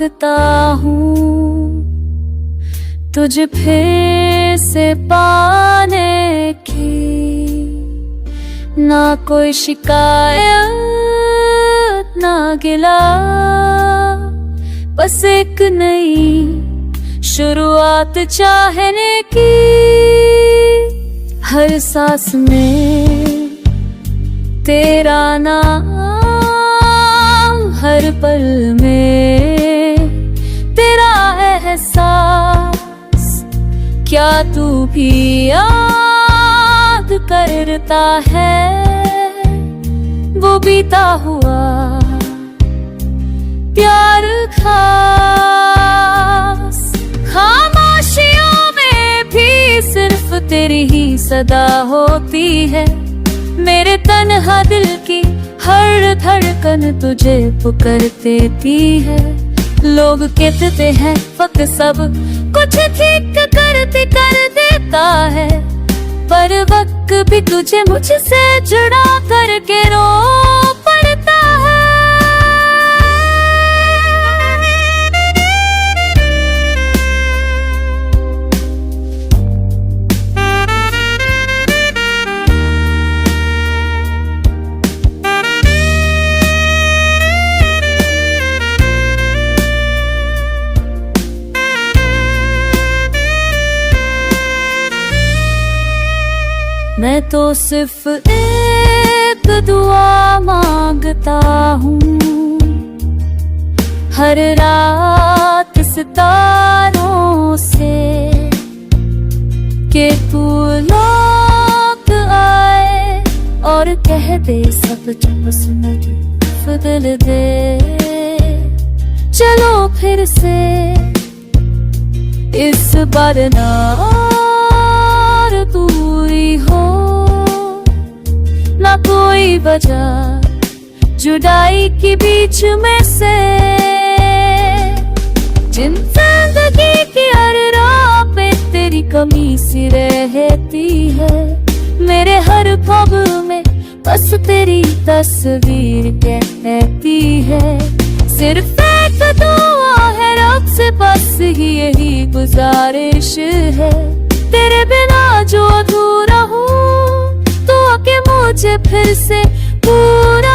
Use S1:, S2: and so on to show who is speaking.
S1: मांगता हूँ तुझे फिर से पाने की। ना कोई शिकायत ना गिला, बस एक नई शुरुआत चाहने की। हर सांस में तेरा नाम, हर पल में तेरा एहसास। क्या तू भी याद करता है वो बीता हुआ प्यार खास। खामोशियों में भी सिर्फ तेरी ही सदा होती है। मेरे तन्हा दिल की हर धड़कन तुझे पुकार देती है। लोग कहते हैं वक्त सब कुछ ठीक कर देता है, पर वक्त भी तुझे मुझसे जुड़ा करके रो पड़ता है। मैं तो सिर्फ एक दुआ मांगता हूँ, हर रात सितारों से, कि तू लौट आए और कह दे सब जब सुन बदल दे। चलो फिर से इस बार ना दूरी हो, ना कोई वजह जुदाई के बीच में से। जिन जिंदगी की हर राह पे तेरी कमी सी रहती है, मेरे हर ख्वाब में बस तेरी तस्वीर कहती है। सिर्फ एक दुआ है रब से, बस ही यही गुजारिश है। तेरे बिना जो अधूरा हूँ, तो आके मुझे फिर से पूरा